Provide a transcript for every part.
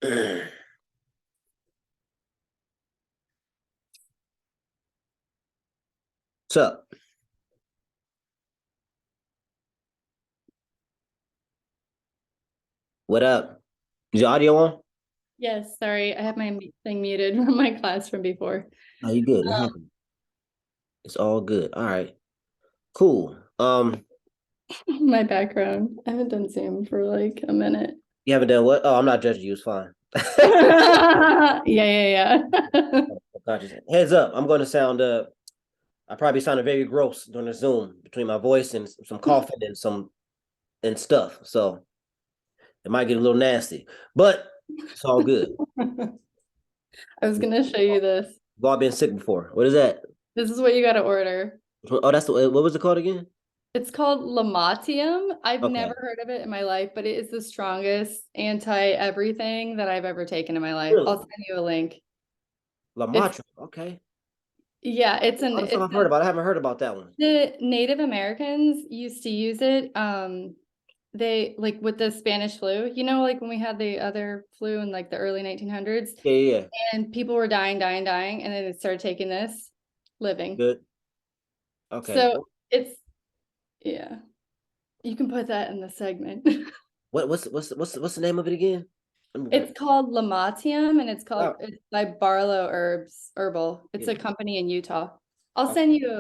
What's up? What up? Is your audio on? Yes, sorry, I have my thing muted from my class from before. Oh, you good? It happened. It's all good. All right. Cool. My background. I haven't done Zoom for like a minute. You haven't done what? Oh, I'm not judging you. It's fine. Yeah. Conscious. Heads up. I'm going to sound. I probably sounded very gross during the Zoom between my voice and some coughing and some and stuff. So it might get a little nasty, but it's all good. I was gonna show you this. We've all been sick before. What is that? This is what you gotta order. Oh, that's the. What was it called again? It's called Lamatium. I've Okay. never heard of it in my life, but it is the strongest anti-everything that I've ever taken in my life. Really? I'll send you a link. La It's Matra. Okay. yeah, Oh, that's what I've heard about. I haven't heard about that one. the Native Americans used to use it. They like with the Spanish flu, like when we had the other flu in like the early 1900s, Yeah, yeah, yeah. and people were dying, and then they started taking this, living. Good. Okay. So it's yeah, you can put that in the segment. What's the name of it again? Let me write. It's called Lamatium, and Oh, it's by Barlow Herbs Herbal. It's yeah. a company in Utah. I'll Okay. send you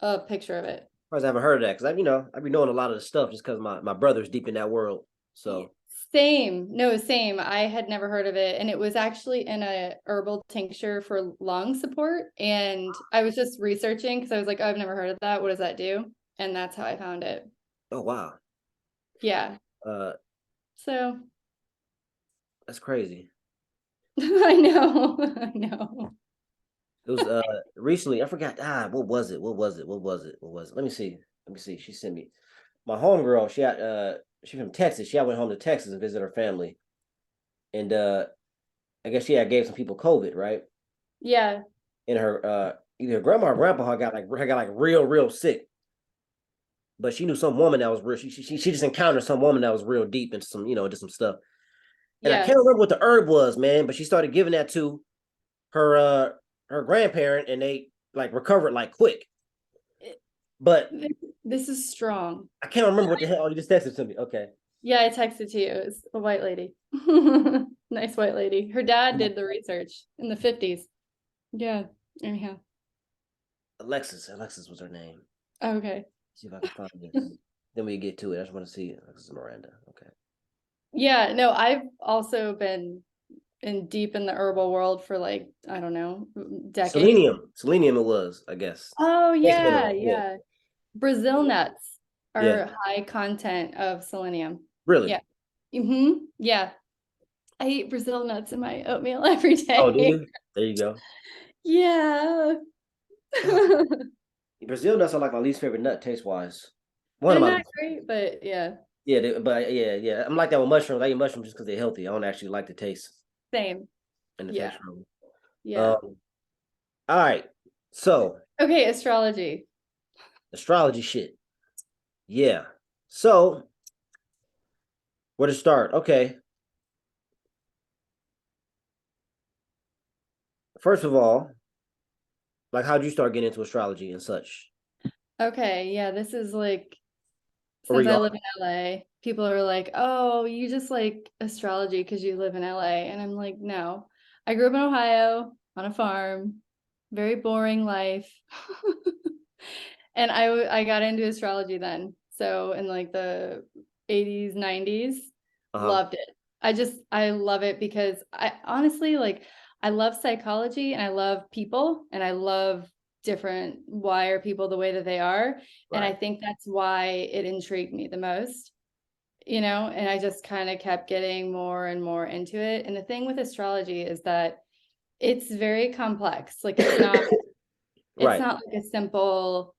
a picture of it. I haven't heard of that because I've been knowing a lot of the stuff just because my brother's deep in that world. So Same. No, same. I had never heard of it. And it was actually in a herbal tincture for lung support. And I was just researching because I was like, oh, I've never heard of that. What does that do? And that's how I found it. oh wow. Yeah. Uh So that's crazy. I know. I know. It was recently, I forgot what was it? What was it? What was it? What was it? Let me see. Let me see. She sent me my homegirl, she from Texas. She went home to Texas and visit her family. And I guess she had gave some people COVID, right? Yeah. And her either her grandma or grandpa got like real sick. But she knew some woman that was real. She just encountered some woman that was real deep into some, just some stuff. And I Yeah. can't remember what the herb was, man, but she started giving that to her her grandparent and they like recovered like quick. But This is strong. I can't remember what the hell. Oh, you just texted to me. Okay. Yeah, I texted to you. It's a white lady. Nice white lady. Her dad did the research in the 50s. Yeah. Anyhow. Alexis was her name. Okay. See if I can find this. Then we get to it. I just want to see Alexis Miranda. Okay. Yeah, no, I've also been in deep in the herbal world for like, I don't know, decades. Selenium it was, I guess. Oh Base yeah, mineral. Yeah. yeah. Brazil nuts Yeah. are high content of selenium. Really? Yeah. Yeah. I eat Brazil nuts in my oatmeal every Oh, do day. you? There you go. Yeah. God, Brazil nuts are like my least favorite nut taste wise. One of They're my not least. great, but yeah, Yeah, but yeah. I'm like that with mushrooms. I eat mushrooms just because they're healthy. I don't actually like the taste same. and the Yeah. texture of them. Yeah. All right. So Okay, astrology. astrology shit. Yeah. So where to start? Okay. First of all, like how'd you start getting into astrology and such? Okay, yeah, this is like Or were since you I all live in LA, people are like, "Oh, you just like astrology because you live in LA." And I'm like, "No. I grew up in Ohio on a farm, very boring life." And I got into astrology then. So in like the 80s, 90s, uh-huh. loved it. I love it because I honestly like I love psychology and I love people and I love different why are people the way that they are. And I Right. think that's why it intrigued me the most, and I just kind of kept getting more and more into it. And the thing with astrology is that it's very complex. Like it's Right. not like a simple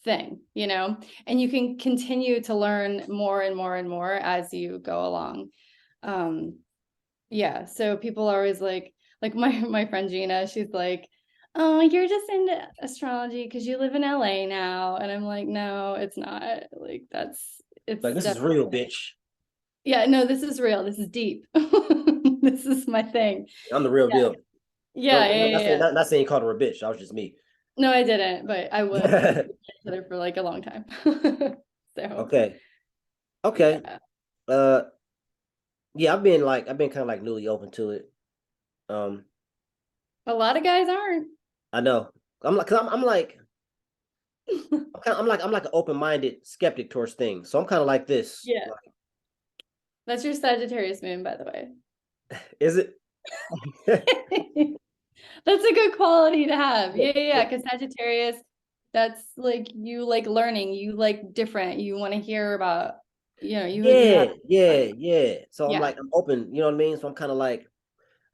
thing, and you can continue to learn more and more and more as you go along. Um, yeah, so people are always like my friend Gina, she's like, "Oh, you're just into astrology because you live in LA now." And I'm like, "No, it's not. Like Like it's this is real, definitely bitch. yeah, no, this is real. This is deep." This is my thing. I'm the real deal. Yeah, Don't yeah, yeah, yeah. not saying you called her a bitch. I was just me. No, I didn't, but I would because we knew each other for like a long time. So Okay. Okay. yeah, Uh, yeah, I've been kind of like newly open to it. Um, a lot of guys aren't. I know. Cause I'm like, I'm like an open-minded skeptic towards things. So I'm kind of like this. Yeah, that's your Sagittarius moon, by the way. Is it? That's a good quality to have. Yeah, yeah, yeah. Because Sagittarius, that's like you like learning, you like different, you want to hear about, you have like, Yeah. So yeah. I'm open, you know what I mean? So I'm kind of like,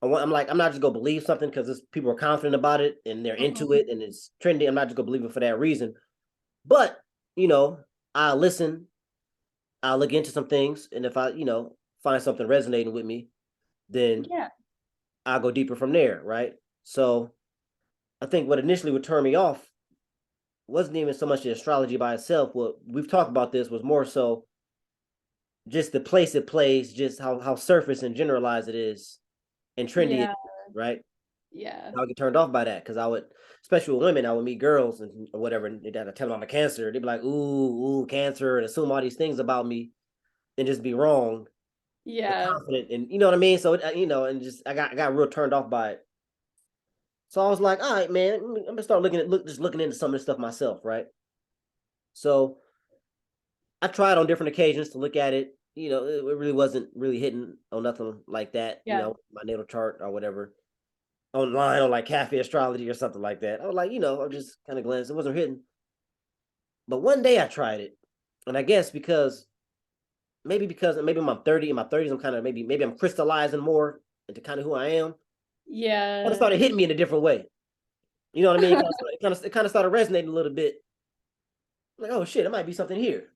I'm not just gonna believe something because people are confident about it and they're into Mhm. it and it's trendy. I'm not just gonna believe it for that reason. But, you know, I listen, I'll look into some things, and if I, find something resonating with me, then Yeah, I'll go deeper from there, right? So I think what initially would turn me off wasn't even so much the astrology by itself. What we've talked about this was more so just the place it plays, just how surface and generalized it is and trendy, yeah, right? yeah, I would get turned off by that because I would, especially with women, I would meet girls and or whatever, and they'd tell them I'm a Cancer. They'd be like, ooh, Cancer, and assume all these things about me and just be wrong and yeah. confident, and you know what I mean. So and just I got real turned off by it. So I was like, all right, man, I'm gonna start just looking into some of this stuff myself, right? So I tried on different occasions to look at it. It really wasn't really hitting on nothing like that. Yeah. My natal chart or whatever online on like Cafe Astrology or something like that. I was like, I'm just kind of glancing. It wasn't hitting. But one day I tried it, and I guess because maybe I'm 30 in my 30s, I'm kind of maybe I'm crystallizing more into kind of who I am. But it Yeah. started hitting me in a different way. You know what I mean? It kind of started resonating a little bit. Like, oh shit, it might be something here.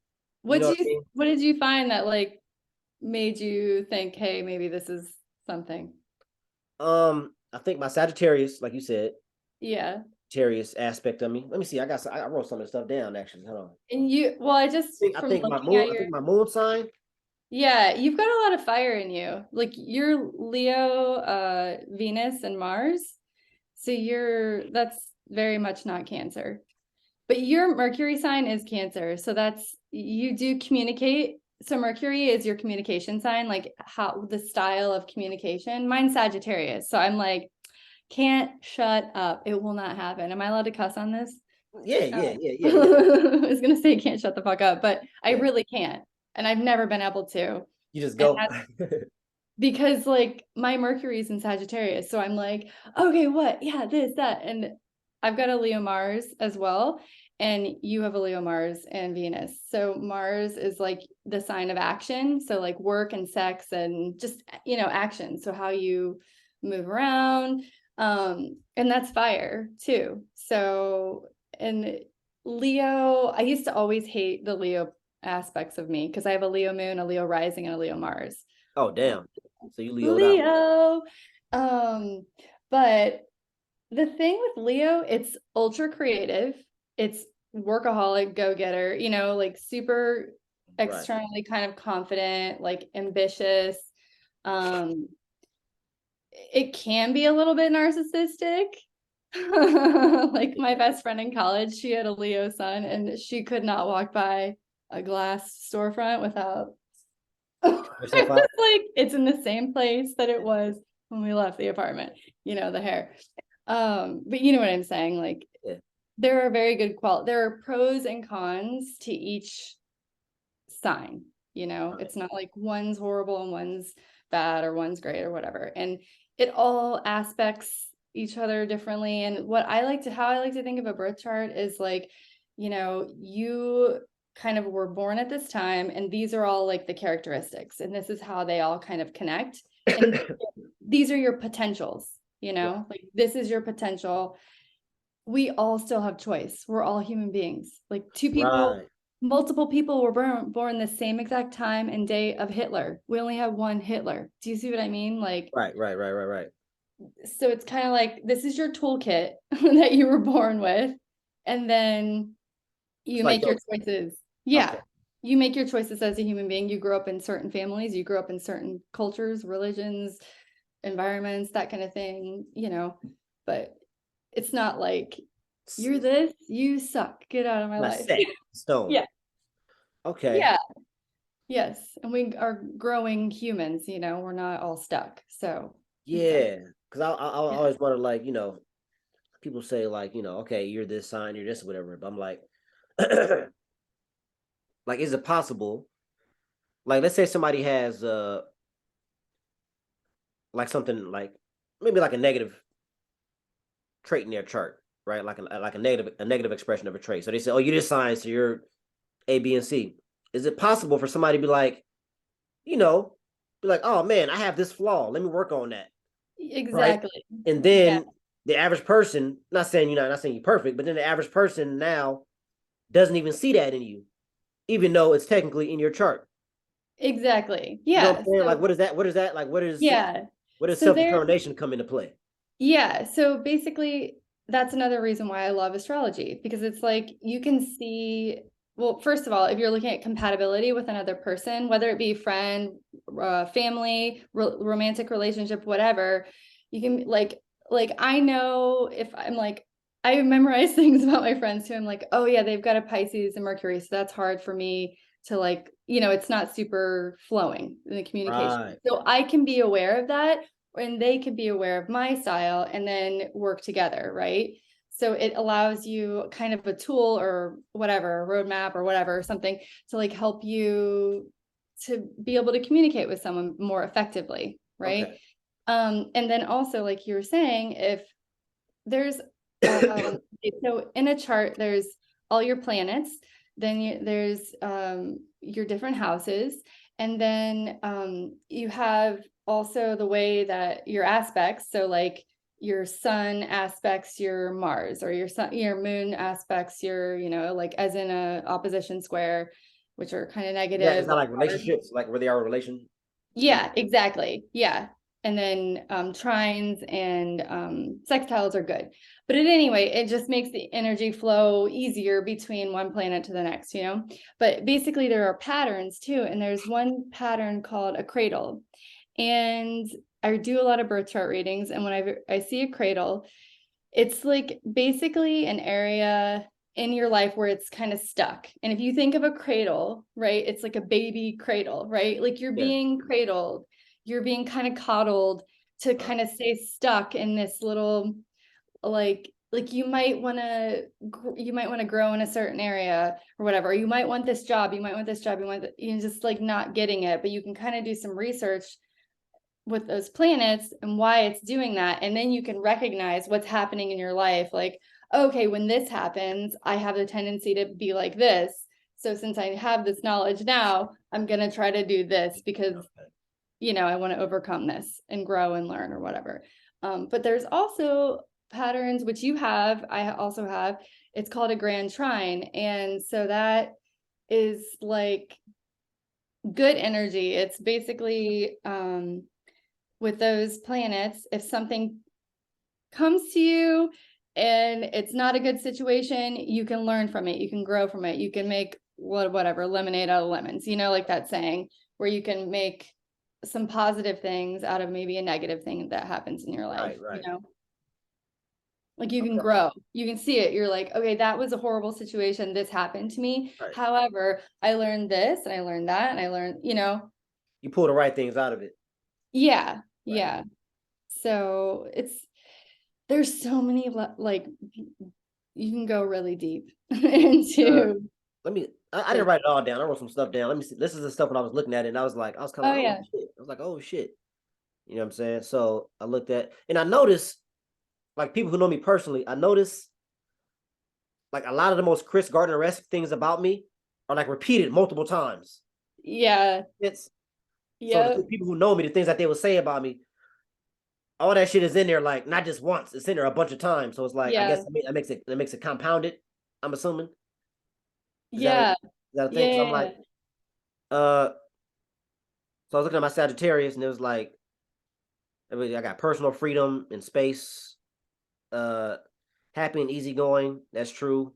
You know what I mean? What did you find that like made you think, hey, maybe this is something? I think my Sagittarius, like you said, Yeah. Sagittarius aspect of me. Let me see. I wrote some of the stuff down actually. Hold on. And well, I just I from think looking at I your, think my moon sign. yeah, you've got a lot of fire in you. Like you're Leo, Venus and Mars. So that's very much not Cancer. But your Mercury sign is Cancer. So you do communicate. So Mercury is your communication sign, like how the style of communication. Mine's Sagittarius. So I'm like, can't shut up. It will not happen. Am I allowed to cuss on this? Oh. Yeah. I was gonna say can't shut the fuck up, but I Yeah. really can't. And I've never been able to. You just And go. that's because like my Mercury's in Sagittarius. So I'm like, okay, what? Yeah, this, that. And I've got a Leo Mars as well. And you have a Leo Mars and Venus. So Mars is like the sign of action. So like work and sex and just, action. So how you move around. And that's fire too. So, and Leo, I used to always hate the Leo aspects of me because I have a Leo moon, a Leo rising, and a Leo Mars. Oh damn. So you Leo'd out. Leo. Um, but the thing with Leo, it's ultra creative. It's workaholic, go-getter, like super Right. externally kind of confident, like ambitious. Um, it can be a little bit narcissistic. Like my best friend in college, she had a Leo sun and she could not walk by a glass storefront without I Yourself was out. like, it's in the same place that it was when we left the apartment, the hair. But you know what I'm saying? Like Yeah. there are very good there are pros and cons to each sign, Right. it's not like one's horrible and one's bad or one's great or whatever. And it all aspects each other differently. And how I like to think of a birth chart is like, you kind of were born at this time, and these are all like the characteristics, and this is how they all kind of connect. And these are your potentials, Right. like this is your potential. We all still have choice. We're all human beings. Like Right. multiple people were born the same exact time and day of Hitler. We only have one Hitler. Do you see what I mean? Like, Right. so it's kind of like this is your toolkit that you were born with, and then It's you like make your those. choices. Okay. Yeah. You make your choices as a human being. You grow up in certain families, you grow up in certain cultures, religions, environments, that kind of thing, but it's not like you're this, you suck, get out of my Not life. set in stone. Yeah. Okay. Yeah. Yes. And we are growing humans, we're not all stuck. So it's like, Yeah. Because I yeah, always wonder, like, people say, like, okay, you're this sign, you're this, whatever. But I'm like, like, is it possible? Like, let's say somebody has like something like maybe like a negative trait in their chart, right? Like a negative expression of a trait. So they say, oh, you're this sign, so you're A, B, and C. Is it possible for somebody to be like, you know, be like, oh man, I have this flaw. Let me work on that, right? exactly. And Yeah, then the average person, not saying you're perfect, but then the average person now doesn't even see that in you, even though it's technically in your chart. exactly. You know what Yeah. I'm saying? Like, So, what is that? What is that? Like, yeah. what does So self there, determination come into play? yeah. So basically, that's another reason why I love astrology, because it's like you can see, well, first of all, if you're looking at compatibility with another person, whether it be friend, family, romantic relationship, whatever, you can like I know if I'm like, I memorize things about my friends too. I'm like, oh yeah, they've got a Pisces and Mercury, so that's hard for me to like, it's not super flowing in the communication. Right. So I can be aware of that, and they could be aware of my style and then work together, right? So it allows you kind of a tool or whatever, a roadmap or whatever, something to like help you to be able to communicate with someone more effectively, right? Okay. And then also, like you were saying, if there's so in a chart, there's all your planets, then there's your different houses, and then you have also the way that your aspects, so like your sun aspects your Mars, or your moon aspects your, like as in a opposition square, which are kind of Is negative, that like like hard. relationships, like where they are in relation to each Yeah, exactly. Yeah. And then trines and sextiles are good. But anyway, it just makes the energy flow easier between one planet to the next, But basically, there are patterns too. And there's one pattern called a cradle. And I do a lot of birth chart readings. And when I see a cradle, it's like basically an area in your life where it's kind of stuck. And if you think of a cradle, right, it's like a baby cradle, right? Like you're Yeah. being cradled, you're being kind of coddled to Uh, kind of stay stuck in this little, like you might want to grow in a certain area or whatever. You might want this job, you might want this job, you just like not getting it, but you can kind of do some research with those planets and why it's doing that. And then you can recognize what's happening in your life. Like, okay, when this happens, I have the tendency to be like this. So since I have this knowledge now, I'm going to try to do this because, okay. I want to overcome this and grow and learn or whatever. But there's also patterns, which I also have. It's called a grand trine. And so that is like good energy. It's basically, with those planets, if something comes to you and it's not a good situation, you can learn from it, you can grow from it, you can make whatever lemonade out of lemons, like that saying, where you can make some positive things out of maybe a negative thing that happens in your life, Right, right. like you can Okay. grow, you can see it, you're like, okay, that was a horrible situation, this happened to me, Right. however, I learned this and I learned that and I learned, You pull the right things out of it. yeah, Right. yeah. So there's so many like you can go really deep Uh, into I didn't this. write it all down. I wrote some stuff down. Let me see. This is the stuff when I was looking at it, and I was like, I was kind Oh of like, oh yeah. shit. I was like, oh shit. You know what I'm saying? So I looked at, and I noticed, like people who know me personally, I noticed like a lot of the most Chris Gardner-esque things about me are like repeated multiple times. Yeah. It's so the Yep. people who know me, the things that they would say about me, all that shit is in there, like not just once, it's in there a bunch of times. So it's like, I guess Yeah. that makes it compounded. I'm assuming. Yeah. Is that a thing? Because I'm Yeah. like, so I was looking at my Sagittarius, and it was like, I got personal freedom and space, uh, happy and easygoing. That's true.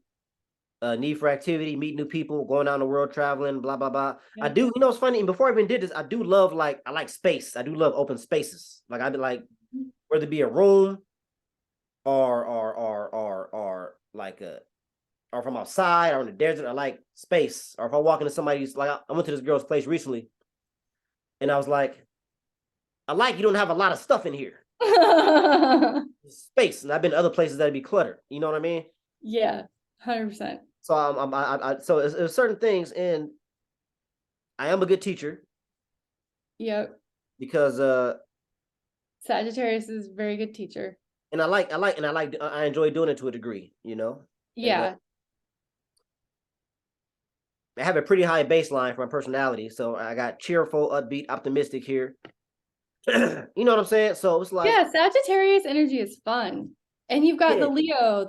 need for activity, meet new people, going out in the world, traveling, blah blah blah. I Yep. do, you know, it's funny. And before I even did this, I do love like I like space. I do love open spaces. Like I'd be like, whether it be a room or like a or from outside or in the desert, I like space. Or if I walk into somebody's like I went to this girl's place recently, and I was like, I like you don't have a lot of stuff in here. Space, and I've been to other places that'd be cluttered. You know what I mean? Yeah, 100%. So so it's certain things, and I am a good teacher Yep. because Sagittarius is a very good teacher. and I enjoy doing it to a degree, you know. And Yeah. I have a pretty high baseline for my personality, so I got cheerful, upbeat, optimistic here. You know what I'm saying? So it's like, Yeah, Sagittarius energy is fun. And you've got yeah,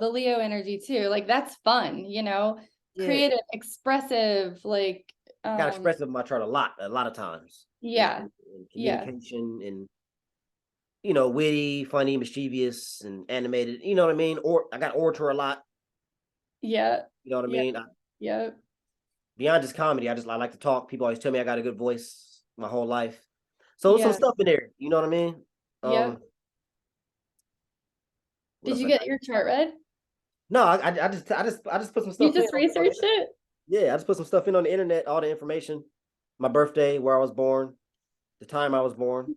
the Leo energy too. Like that's fun, you know, yeah. creative, expressive, like I got expressive in my chart a lot of times yeah, in yeah, communication and you know, witty, funny, mischievous, and animated. You know what I mean? Or I got orator a lot. yeah, You know what I yeah, mean? yeah, Beyond just comedy, I like to talk. People always tell me I got a good voice my whole life. So there's some yeah, stuff in there. You know what I mean? yeah. What Did else you I got? get your chart read? No, I just put some You stuff in. just researched it? Yeah, I just put some stuff in on the internet, all the information, my birthday, where I was born, the time I was born,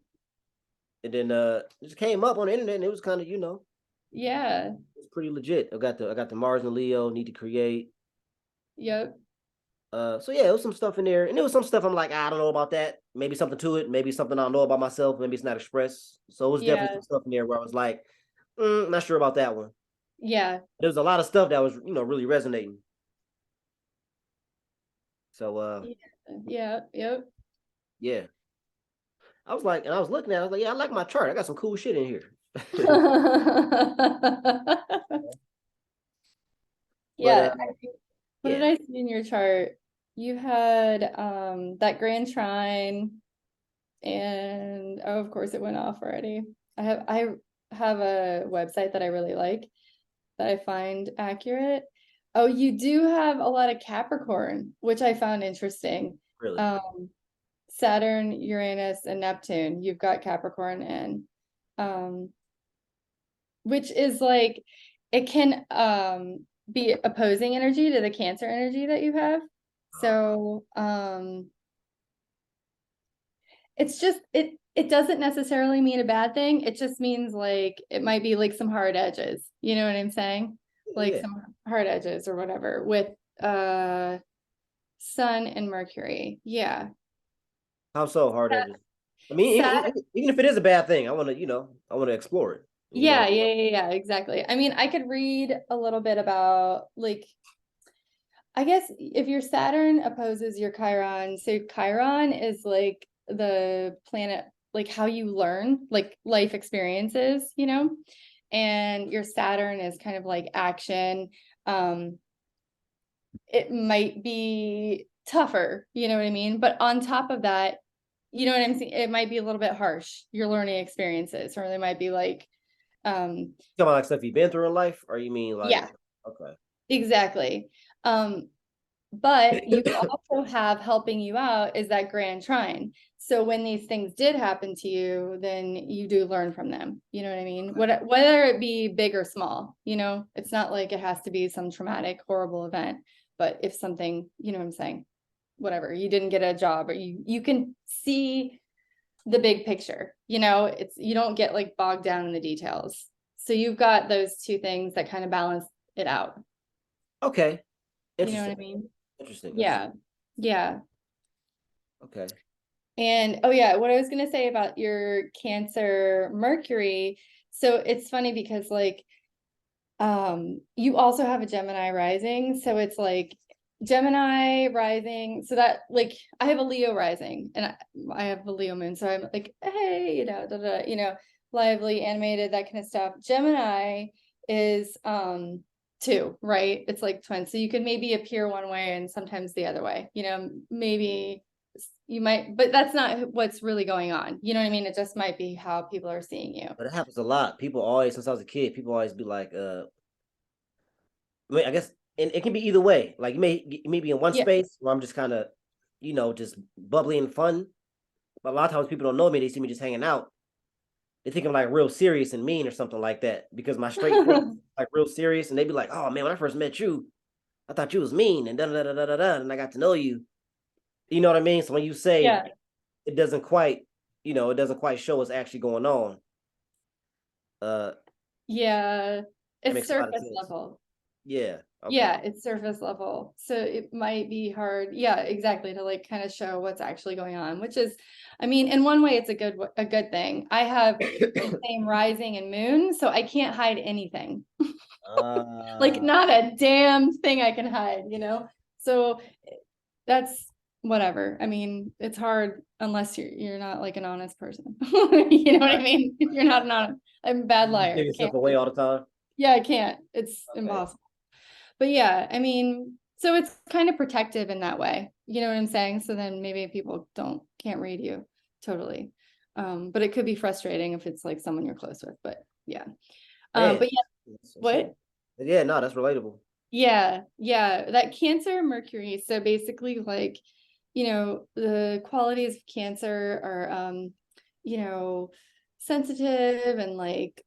and then it just came up on the internet, and it was kind of Yeah. it's pretty legit. I got the Mars and Leo, need to create. Yep. So yeah, it was some stuff in there, and there was some stuff I'm like, I don't know about that. Maybe something to it, maybe something I don't know about myself, maybe it's not expressed. So it was definitely Yeah. some stuff in there where I was like, not sure about that one. Yeah. There's a lot of stuff that was, really resonating. So Yeah. Yeah. Yep. yeah, I was like, and I was looking at, it, I was like, yeah, I like my chart. I got some cool shit in here. But Yeah. What did yeah, I see in your chart? You had that grand trine and oh, of course it went off already. I have a website that I really like that I find accurate. Oh, you do have a lot of Capricorn, which I found interesting. really. Um, Saturn, Uranus, and Neptune. You've got Capricorn in, um, which is like it can be opposing energy to the Cancer energy that you have. So it's just it doesn't necessarily mean a bad thing. It just means like it might be like some hard edges. You know what I'm saying? Like Yeah. some hard edges or whatever with uh Sun and Mercury. Yeah. How so hard edges? I mean, Sat even if it is a bad thing, I want to explore it. You know. yeah, exactly. I mean, I could read a little bit about like I guess if your Saturn opposes your Chiron, so Chiron is like the planet, like how you learn, like life experiences, you know, and your Saturn is kind of like action. Um, it might be tougher, you know what I mean? But on top of that, you know what I'm saying? It might be a little bit harsh, your learning experiences, or they might be like, um, You talking about like stuff you've been through in life, or you mean like yeah, okay, exactly. Um, But you also have helping you out is that grand trine. So when these things did happen to you, then you do learn from them. You know what I mean? Whether it be big or small, you know, it's not like it has to be some traumatic, horrible event. But if something, you know what I'm saying, whatever, you didn't get a job or you can see the big picture, you know, it's you don't get like bogged down in the details. So you've got those two things that kind of balance it out. okay, You know what I interesting, mean? interesting. Yeah. Yeah. Okay, And oh yeah, what I was gonna say about your Cancer Mercury. So it's funny because like you also have a Gemini rising. So it's like Gemini rising. So that like I have a Leo rising and I have a Leo moon. So I'm like, hey, you know, lively, animated, that kind of stuff. Gemini is two, right? It's like twins. So you could maybe appear one way and sometimes the other way, you know, maybe you might, but that's not what's really going on. You know what I mean? It just might be how people are seeing you. but it happens a lot. People always, since I was a kid, people always be like, I mean, I guess and it can be either way. Like you may be in one Yeah. space where I'm just kind of, just bubbly and fun. But a lot of times people don't know me; they see me just hanging out. They think I'm like real serious and mean or something like that because my straight face like real serious, and they be like, "Oh man, when I first met you, I thought you was mean and da da da da da da," and I got to know you. You know what I mean? So when you say Yeah. it doesn't quite, it doesn't quite show what's actually going on. Uh, Yeah. that It's makes a lot of surface sense. level. Yeah. Okay. Yeah, it's surface level. So it might be hard. Yeah, exactly. To like kind of show what's actually going on, which is, I mean, in one way it's a good thing. I have the same rising and moon, so I can't hide anything. Like uh, not a damn thing I can hide, you know? So that's whatever. I mean, it's hard unless you're not like an honest person. You know what I right. mean? If you're not an honest, I'm a bad You just give liar. yourself Can't away all the time. yeah, I can't. It's Okay. impossible. But yeah, I mean, so it's kind of protective in that way. You know what I'm saying? So then maybe people can't read you totally. But it could be frustrating if it's like someone you're close with. But yeah. Man, But yeah, that's what? it. Yeah, no, that's relatable. Yeah, yeah. That Cancer Mercury. So basically, like, the qualities of Cancer are sensitive and like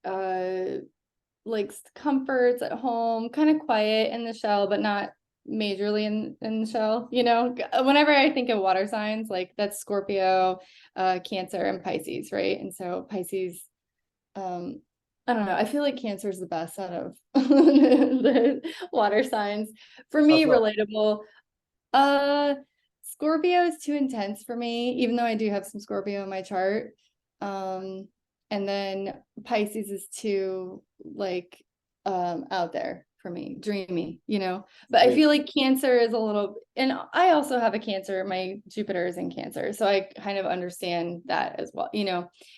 comforts at home, kind of quiet in the shell, but not majorly in the shell. Whenever I think of water signs, like that's Scorpio, Cancer, and Pisces, right? And so Pisces, um, I don't know. I feel like Cancer is the best out of the water signs. For How me, so? relatable. Uh, Scorpio is too intense for me, even though I do have some Scorpio in my chart. Um, and then Pisces is too like out there for me, dreamy. But I Dream. feel like Cancer is a little, and I also have a Cancer, my Jupiter is in Cancer, so I kind of understand that as well.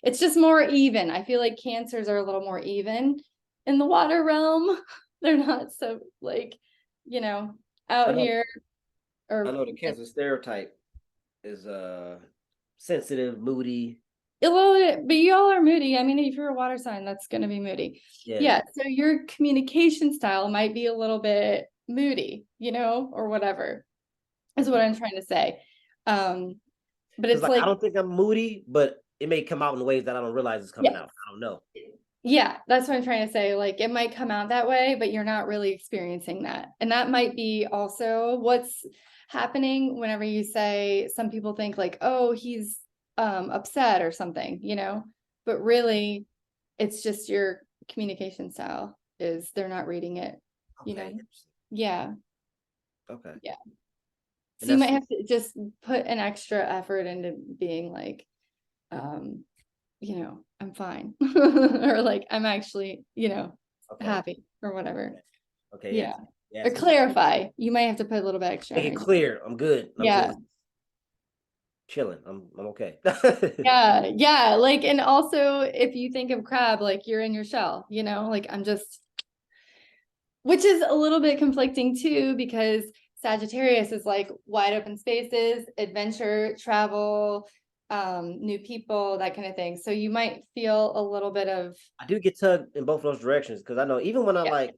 It's just more even. I feel like Cancers are a little more even in the water realm. They're not so like, you know, I out know. here I or know the like cancer stereotype is sensitive, moody. a little bit, but you all are moody. I mean, if you're a water sign, that's going to be moody. Yeah. Yeah. So your communication style might be a little bit moody, or whatever is what Okay. I'm trying to say. Um, but Because it's like I like, don't think I'm moody, but it may come out in ways that I don't realize it's coming yeah, out. I don't know. yeah, that's what I'm trying to say. Like it might come out that way, but you're not really experiencing that. And that might be also what's happening whenever you say some people think like, oh, he's upset or something, but really it's just your communication style is they're not reading it, you Okay. know? Interesting. Yeah. Okay. Yeah. And So you might that's have to just put an extra effort into being like, um, I'm fine. Or like I'm actually, okay. happy or whatever. Okay. Okay. Yeah. Yeah. Yeah. Or clarify. You might have to put a little bit extra Make it energy. clear. I'm good. I'm Yeah. just chilling. I'm okay. Yeah. Yeah. Like, and also if you think of crab, like you're in your shell, like I'm just, which is a little bit conflicting too, because Sagittarius is like wide open spaces, adventure, travel, new people, that kind of thing. So you might feel a little bit of, I do get tugged in both of those directions because I know even when yeah,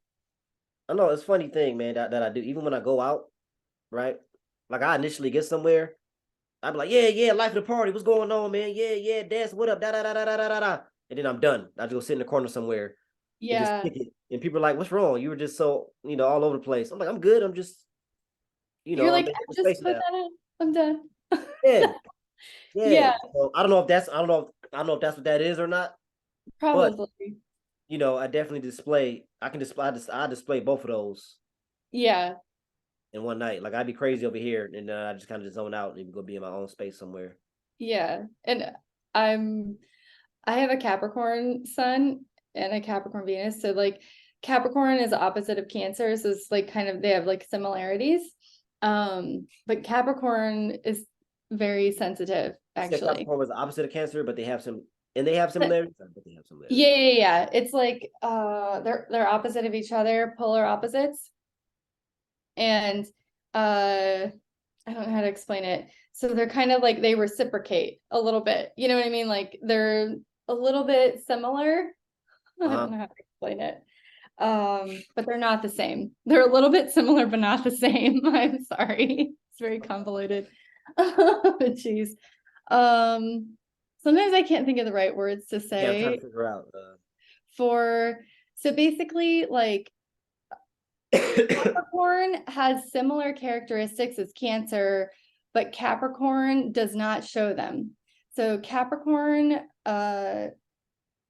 I know it's a funny thing, man, that I do. Even when I go out, right? Like I initially get somewhere, I'd be like, yeah, yeah, life of the party, what's going on, man? Yeah, yeah, dance, what up? Da da da da da da da da. And then I'm done. I just go sit in the corner somewhere and just yeah. kick it. And people are like, what's wrong? You were just so, all over the place. I'm like, I'm good. I'm just, You're I'm like, in I the just space put now. that in. I'm done. Yeah, yeah. Yeah, So I don't know if that's, I don't know if that's what that is or not. But probably. I definitely display. I can display. I display both of those Yeah, in one night. Like I'd be crazy over here, and I just kind of zone out and go be in my own space somewhere. yeah. And I'm I have a Capricorn sun and a Capricorn Venus. So like Capricorn is the opposite of Cancer. So it's like kind of they have like similarities. But Capricorn is very sensitive, You said actually. Capricorn was the opposite of Cancer, but they have some, and they have But similarities. But they have yeah, similarities. yeah, yeah. It's like they're opposite of each other, polar opposites. And I don't know how to explain it. So they're kind of like they reciprocate a little bit. You know what I mean? Like they're a little bit similar. I Uh huh. don't know how to explain it. But they're not the same. They're a little bit similar, but not the same. I'm sorry. It's very convoluted. Jeez. Sometimes I can't think of the right words to Yeah, I'm trying to say figure out. for, so basically like Capricorn has similar characteristics as Cancer, but Capricorn does not show them. So Capricorn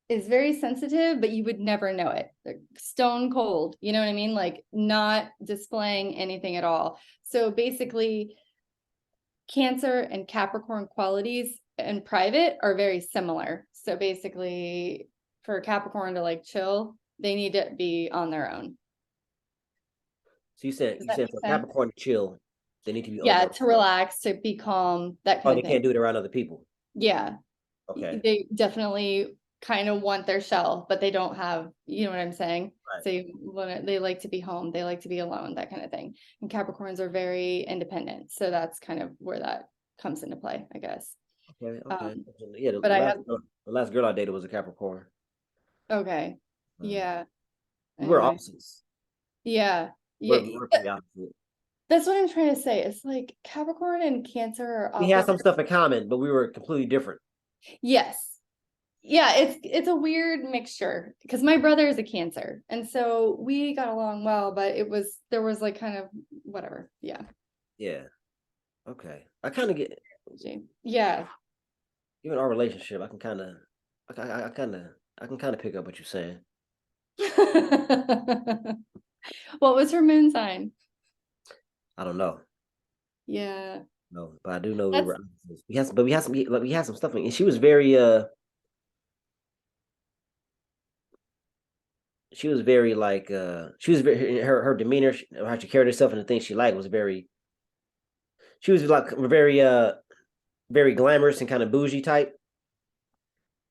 is very sensitive, but you would never know it. They're stone cold, you know what I mean? Like not displaying anything at all. So basically, Cancer and Capricorn qualities in private are very similar. So basically, for Capricorn to like chill, they need to be on their own. So you said Does you that said make for sense? Capricorn to chill, they need to be on Yeah, their. to relax, to be calm, that Oh, kind they of thing. can't do it around other people. Yeah, Okay. they definitely kind of want their shell, but they don't have, you know what I'm saying? Right. So they like to be home, they like to be alone, that kind of thing. And Capricorns are very independent. So that's kind of where that comes into play, I guess. Okay. Okay. Um, Yeah. but I have, The last girl I dated was a Capricorn. okay. Uh, Yeah. we were Anyway. opposites. Yeah. Yeah. We're pretty opposite. That's what I'm trying to say. It's like Capricorn and Cancer are We had some opposite. stuff in common, but we were completely different. Yes. Yeah, it's a weird mixture because my brother is a Cancer, and so we got along well, but there was like kind of whatever. Yeah. Yeah. Okay. I kind of get Yeah. even our relationship. I can kind of, I can kind of pick up what you're saying. What was her moon sign? I don't know. Yeah. No, but I do know we That's were opposites. We had some stuff, and she was very like she was very her demeanor, how she carried herself, and the things she liked was very. She was like very glamorous and kind of bougie type,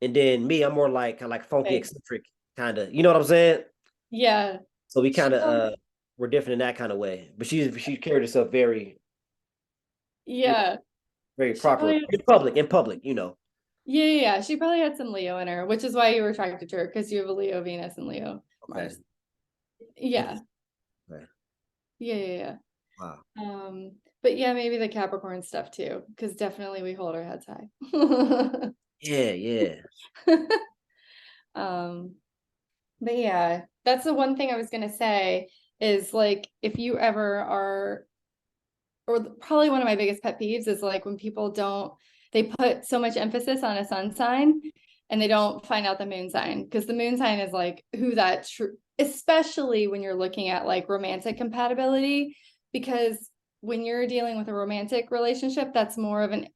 and then me, I'm more like kind of like funky okay. eccentric kind of. You know what I'm saying? Yeah. So we She kind of probably, were different in that kind of way. But she carried herself yeah. very She properly probably in public. You know. Yeah, yeah, yeah. She probably had some Leo in her, which is why you were attracted to her because you have a Leo Venus and Leo Okay. Mars. Yeah. Interesting. Okay. Yeah, yeah, yeah. Wow. But yeah, maybe the Capricorn stuff too, because definitely we hold our heads high. Yeah. Yeah. Um, but yeah, that's the one thing I was gonna say is like if you ever are, or probably one of my biggest pet peeves is like when people don't, they put so much emphasis on a sun sign and they don't find out the moon sign because the moon sign is like who that true, especially when you're looking at like romantic compatibility, because when you're dealing with a romantic relationship, that's an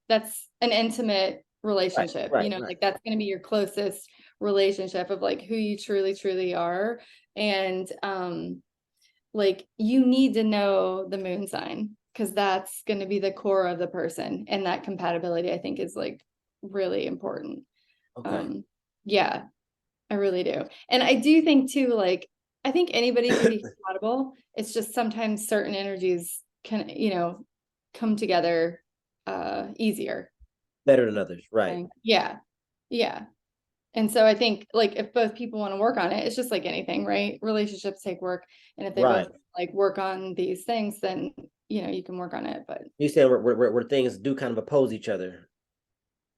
intimate Right. relationship, you Right. know, Right. like that's going to be your closest relationship of like who you truly, truly are. And like you need to know the moon sign because that's going to be the core of the person, and that compatibility I think is like really important. Okay. um yeah, I really do. And I do think too, like I think anybody can be compatible, it's just sometimes certain energies can, you know, come together easier. Better than others. Right. Yeah, yeah. And so I think like if both people want to work on it, it's just like anything, right? Relationships take work. And if they both Right. like work on these things, then you know, you can work on it. But You said where things do kind of oppose each other.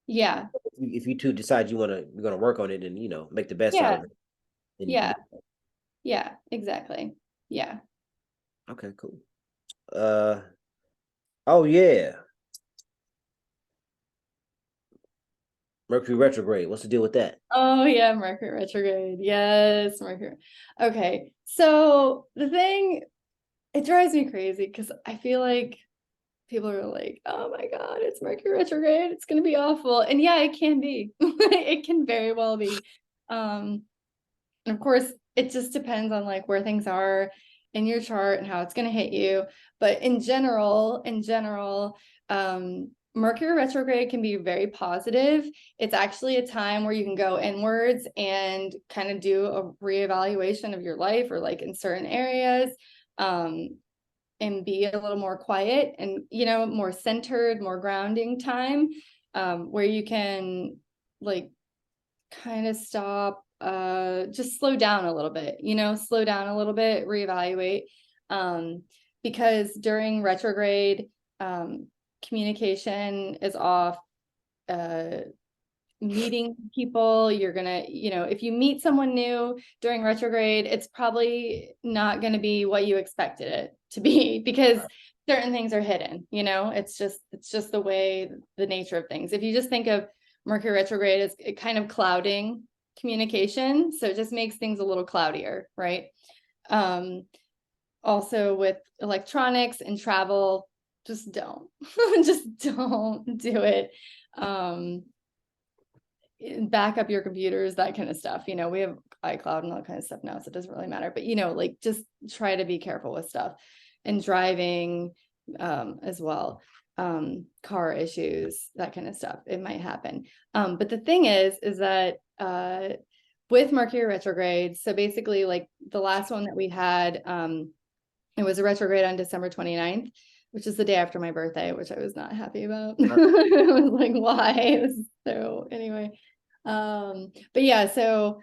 yeah, If you two decide you're gonna work on it and make the best out yeah, of it, then you can yeah, do yeah, exactly. Yeah. it. Okay, cool. Uh oh yeah. Mercury retrograde. What's the deal with that? Oh yeah, Mercury retrograde. Yes, Mercury. Okay. So the thing, it drives me crazy because I feel like people are like, oh my God, it's Mercury retrograde. It's gonna be awful. And yeah, it can be. It can very well be. Um, And of course, it just depends on like where things are in your chart and how it's going to hit you. But in general, Mercury retrograde can be very positive. It's actually a time where you can go inwards and kind of do a reevaluation of your life or like in certain areas, um, and be a little more quiet and, you know, more centered, more grounding time, where you can like kind of stop just slow down a little bit, slow down a little bit, reevaluate. Because during retrograde, communication is off, meeting people, you're gonna, if you meet someone new during retrograde, it's probably not going to be what you expected it to be, because certain things are hidden, it's just the way, the nature of things. If you just think of Mercury retrograde as kind of clouding communication, so it just makes things a little cloudier, right? Also with electronics and travel, just don't just don't do it. Back up your computers, that kind of stuff. We have iCloud and all that kind of stuff now, so it doesn't really matter. But like, just try to be careful with stuff, and driving as well. Car issues, that kind of stuff, it might happen. But the thing is that with Mercury retrograde, so basically, like the last one that we had, it was a retrograde on December 29th, which is the day after my birthday, which I was not happy about. I was like, why? So anyway, but yeah, so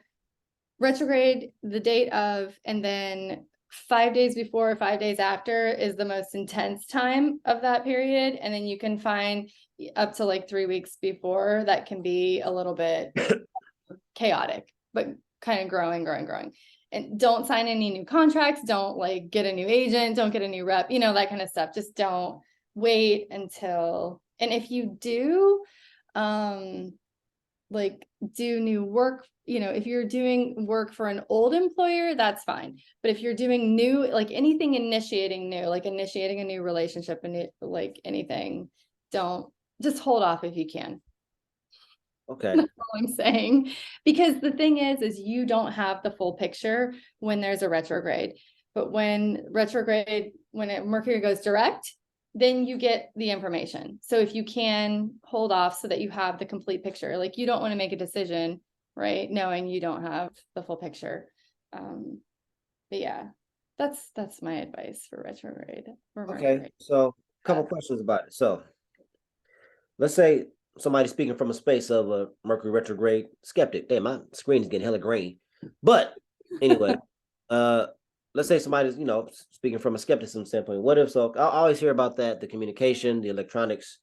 retrograde, the date of, and then 5 days before, 5 days after is the most intense time of that period. And then you can find up to like 3 weeks before that can be a little bit chaotic, but kind of growing. And don't sign any new contracts. Don't like get a new agent. Don't get a new rep, that kind of stuff. Just don't wait until, and if you do, like do new work, if you're doing work for an old employer, that's fine. But if you're doing new, like anything initiating new, like initiating a new relationship and like anything, don't, just hold off if you can. Okay. That's all I'm saying. Because the thing is you don't have the full picture when there's a retrograde. But when Mercury goes direct, then you get the information. So if you can hold off so that you have the complete picture, like you don't want to make a decision, right, knowing you don't have the full picture. But yeah, that's my advice for retrograde. Okay. So a couple questions about it. So let's say somebody speaking from a space of a Mercury retrograde skeptic. Damn, my screen is getting hella green. But anyway, let's say somebody's, speaking from a skepticism standpoint. What if so? I always hear about that, the communication, the electronics,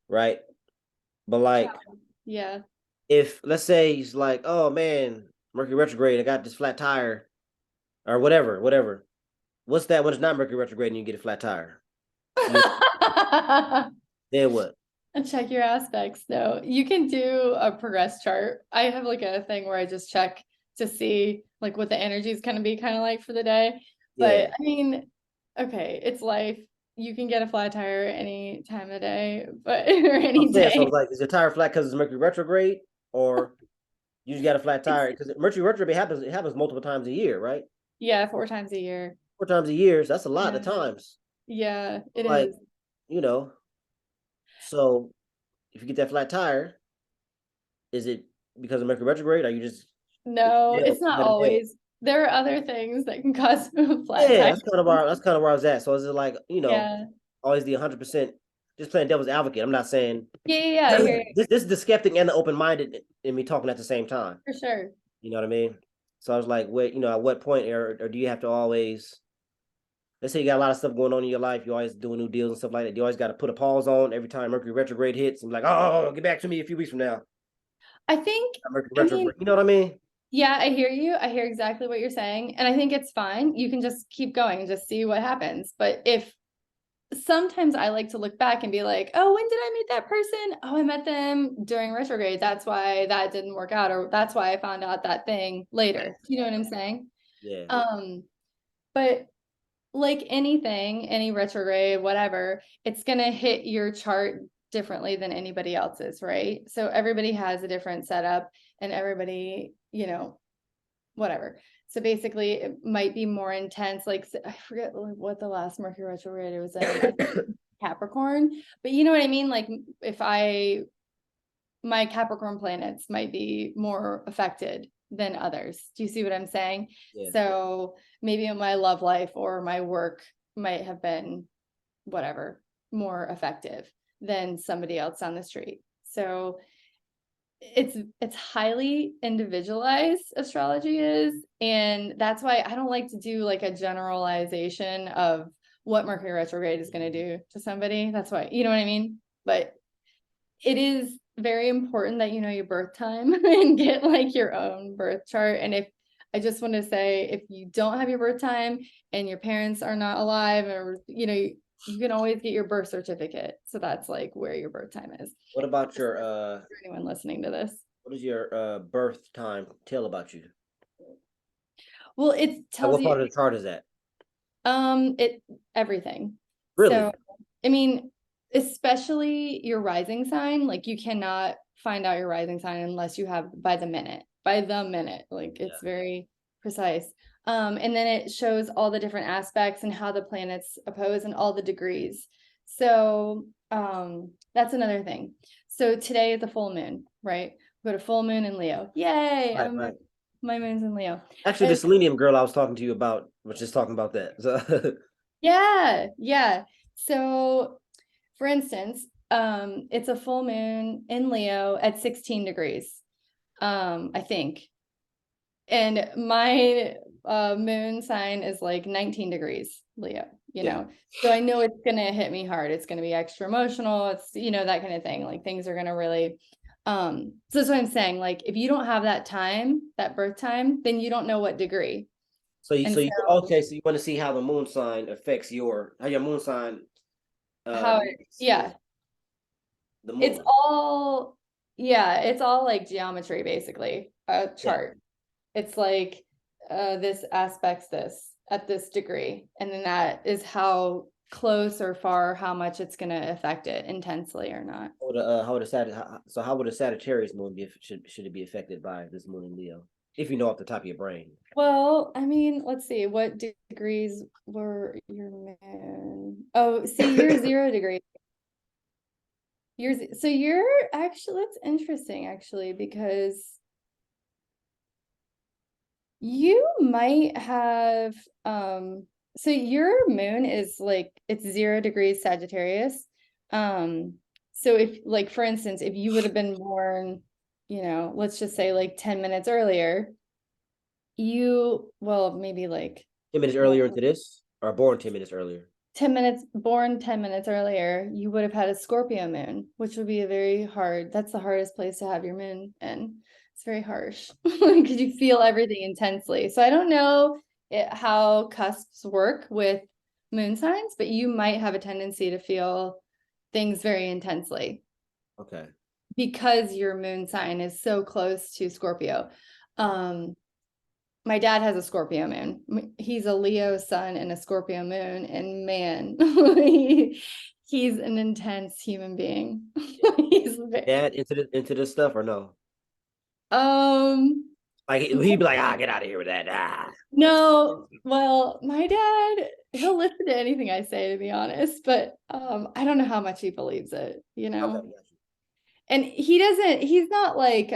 right? But like, yeah, if let's say he's like, oh man, Mercury retrograde, I got this flat tire, or whatever. What's that when it's not Mercury retrograde and you get a flat tire? Then what? and check your aspects. No, you can do a progress chart. I have like a thing where I just check to see like what the energy is going to be kind of like for the day. Yeah. But I mean, okay, it's life. You can get a flat tire any time of day, but or any I'm saying, so day. like, is your tire flat because it's Mercury retrograde, or you just got a flat tire? Because Mercury retrograde happens, it happens multiple times a year, right? Yeah, 4 times a year. 4 times a year, so that's a lot of Yeah, times. yeah, it Like, is. you know, so if you get that flat tire, is it because of Mercury retrograde? Or you just No, yeah, it's not let it deal? always. There are other things that can cause flat Yeah, tires. that's kind of where I was at. So is it like, Yeah. always the 100% just playing devil's advocate? I'm not saying Yeah, I hear you, this is the skeptic and the open-minded in me talking at the same time. for sure. You know what I mean? So I was like, wait, at what point, or do you have to always, let's say you got a lot of stuff going on in your life, you always doing new deals and stuff like that. You always got to put a pause on every time Mercury retrograde hits and be like, oh, get back to me a few weeks from now. I think, Mercury I mean, retrograde. You know what I mean? yeah, I hear you. I hear exactly what you're saying. And I think it's fine. You can just keep going and just see what happens. But if sometimes I like to look back and be like, oh, when did I meet that person? Oh, I met them during retrograde. That's why that didn't work out. Or that's why I found out that thing later. You know what I'm saying? Yeah. But like anything, any retrograde, whatever, it's going to hit your chart differently than anybody else's, right? So everybody has a different setup and everybody, whatever. So basically it might be more intense. Like I forget what the last Mercury retrograde it was in, Capricorn, but you know what I mean? Like if my Capricorn planets might be more affected than others. Do you see what I'm saying? Yeah. So maybe in my love life or my work might have been whatever more effective than somebody else on the street. So it's highly individualized, astrology is, and that's why I don't like to do like a generalization of what Mercury retrograde is going to do to somebody. That's why, you know what I mean? But it is very important that you know your birth time and get like your own birth chart. And if I just want to say, if you don't have your birth time and your parents are not alive, or you know, you can always get your birth certificate. So that's like where your birth time is. What about Just your for anyone listening to this. what does your birth time tell about you? Well, it Like tells what you part of the chart is that? it everything. So, Really? I mean, especially your rising sign, like you cannot find out your rising sign unless you have by the minute, like Yeah. it's very precise. And then it shows all the different aspects and how the planets oppose and all the degrees. So, that's another thing. So today is a full moon, right? We got a full moon in Leo. Yay! Right, right. My moon's in Leo. Actually, the And selenium girl I was talking to you about was just talking about that. So yeah, yeah. So for instance, it's a full moon in Leo at 16 degrees, I think. And my moon sign is like 19 degrees Leo, you yeah. know. So I know it's gonna hit me hard. It's gonna be extra emotional. It's, you know, that kind of thing. Like things are gonna really so that's what I'm saying. Like if you don't have that time, that birth time, then you don't know what degree. And So you so okay, so you want to see how the moon sign affects how your moon sign how it, affects yeah, the it's moon. all, yeah, it's all like geometry, basically, a Yeah. chart. It's like this aspects this at this degree, and then that is how close or far, how much it's going to affect it intensely or not. How would a so how would a Sagittarius moon be should it be affected by this moon in Leo? If you know off the top of your brain. Well, I mean, let's see, what degrees were your moon? Oh, see, you're 0 degrees. So you're actually, that's interesting actually, because you might have so your moon is like it's 0 degrees Sagittarius. So if like for instance, if you would have been born, you know, let's just say like 10 minutes earlier, you well, maybe like 10 minutes more, earlier into this, or born 10 minutes earlier. 10 minutes born 10 minutes earlier, you would have had a Scorpio moon, which would be a very hard, that's the hardest place to have your moon in. It's very harsh because you feel everything intensely. So I don't know how cusps work with moon signs, but you might have a tendency to feel things very intensely Okay. because your moon sign is so close to Scorpio. Um, my dad has a Scorpio moon. He's a Leo sun and a Scorpio moon, and man, he's an intense human being. He's Dad into this stuff or no? um Like he'd be like, get out of here with that. no, well, my dad, he'll listen to anything I say, to be honest, but I don't know how much he believes it, you Okay, know. got you. And he's not like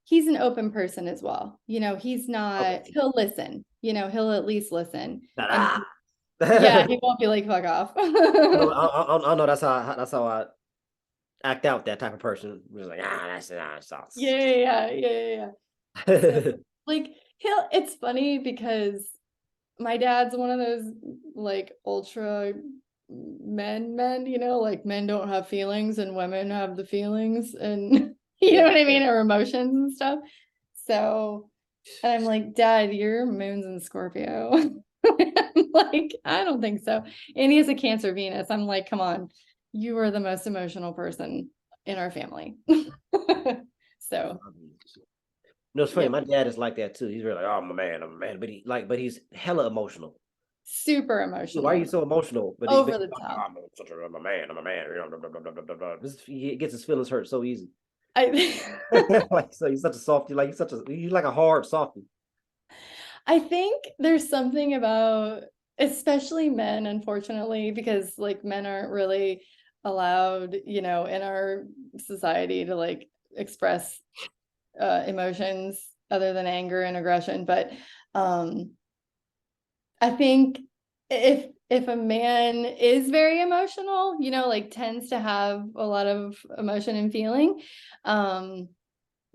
he's an open person as well. You know, he's not, Okay. he'll listen, you know, he'll at least listen. And Ta-da! yeah, he won't be like, fuck off. I know that's how I act out that type of person. Just like that's sauce. Yeah. So like it's funny because my dad's one of those like ultra men, you know, like men don't have feelings and women have the feelings and you know Yeah, what I yeah. mean, or emotions and stuff. So, and I'm like, Dad, your moon's in Scorpio. I'm like, I don't think so. And he has a Cancer Venus. I'm like, come on, you are the most emotional person in our family. So, No, it's funny. yep, My dad is like that too. He's really like, oh, I'm a man, but he's hella emotional. super Why are you emotional, so emotional? over He's the like, oh, top. I'm a man. I'm a man. You know, blah, blah, blah, blah, blah, blah. He gets his feelings hurt so easy. I Like so, he's such a softy. Like he's like a hard softy. I think there's something about, especially men, unfortunately, because like men aren't really allowed, you know, in our society to like express emotions other than anger and aggression. But I think if if a man is very emotional, like tends to have a lot of emotion and feeling,